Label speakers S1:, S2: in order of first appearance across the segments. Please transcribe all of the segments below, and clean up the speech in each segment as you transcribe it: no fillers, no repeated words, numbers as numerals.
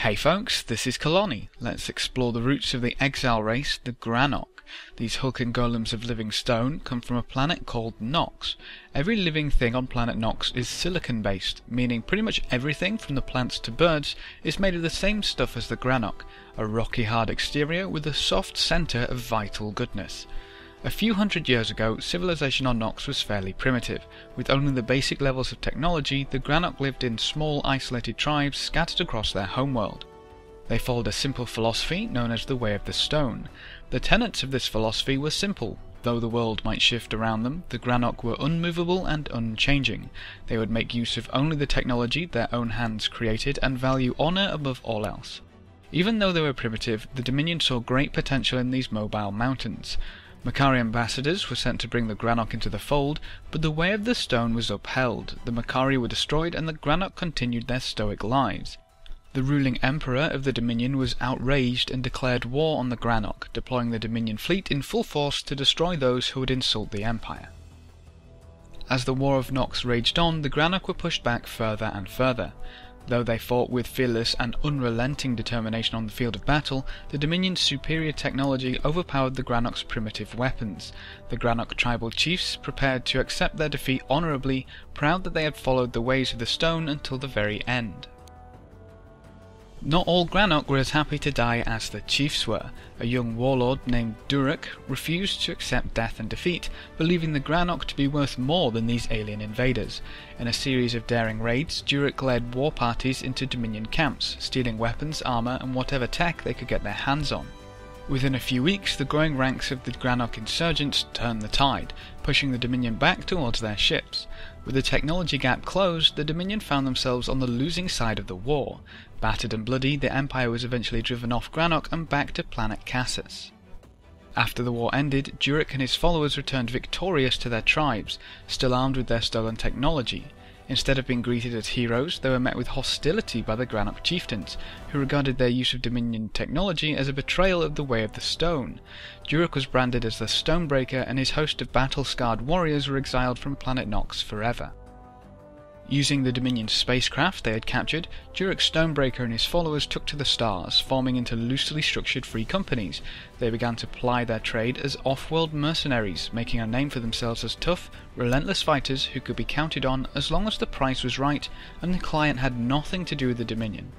S1: Hey folks, this is Kelani. Let's explore the roots of the exile race, the Granok. These hulking golems of living stone come from a planet called Nox. Every living thing on planet Nox is silicon-based, meaning pretty much everything from the plants to birds is made of the same stuff as the Granok, a rocky hard exterior with a soft centre of vital goodness. A few hundred years ago, civilization on Nox was fairly primitive. With only the basic levels of technology, the Granok lived in small isolated tribes scattered across their homeworld. They followed a simple philosophy known as the Way of the Stone. The tenets of this philosophy were simple. Though the world might shift around them, the Granok were unmovable and unchanging. They would make use of only the technology their own hands created and value honour above all else. Even though they were primitive, the Dominion saw great potential in these mobile mountains. Makari ambassadors were sent to bring the Granok into the fold, but the Way of the Stone was upheld. The Makari were destroyed and the Granok continued their stoic lives. The ruling emperor of the Dominion was outraged and declared war on the Granok, deploying the Dominion fleet in full force to destroy those who would insult the empire. As the War of Nox raged on, the Granok were pushed back further and further. Though they fought with fearless and unrelenting determination on the field of battle, the Dominion's superior technology overpowered the Granok's primitive weapons. The Granok tribal chiefs prepared to accept their defeat honourably, proud that they had followed the ways of the stone until the very end. Not all Granok were as happy to die as the chiefs were. A young warlord named Durek refused to accept death and defeat, believing the Granok to be worth more than these alien invaders. In a series of daring raids, Durek led war parties into Dominion camps, stealing weapons, armour and whatever tech they could get their hands on. Within a few weeks, the growing ranks of the Granok insurgents turned the tide, pushing the Dominion back towards their ships. With the technology gap closed, the Dominion found themselves on the losing side of the war. Battered and bloody, the Empire was eventually driven off Granok and back to planet Cassus. After the war ended, Durek and his followers returned victorious to their tribes, still armed with their stolen technology. Instead of being greeted as heroes, they were met with hostility by the Granok chieftains, who regarded their use of Dominion technology as a betrayal of the Way of the Stone. Durek was branded as the Stonebreaker, and his host of battle-scarred warriors were exiled from planet Nox forever. Using the Dominion spacecraft they had captured, Durek Stonebreaker and his followers took to the stars, forming into loosely structured free companies. They began to ply their trade as off-world mercenaries, making a name for themselves as tough, relentless fighters who could be counted on as long as the price was right and the client had nothing to do with the Dominion.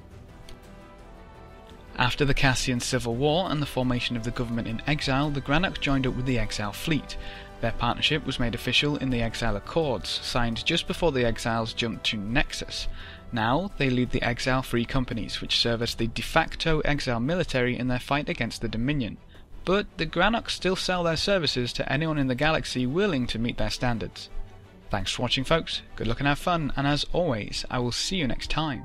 S1: After the Cassian Civil War and the formation of the government in exile, the Granok joined up with the Exile fleet. Their partnership was made official in the Exile Accords, signed just before the exiles jumped to Nexus. Now they lead the Exile Free Companies, which serve as the de facto exile military in their fight against the Dominion. But the Granok still sell their services to anyone in the galaxy willing to meet their standards. Thanks for watching folks, good luck and have fun, and as always, I will see you next time.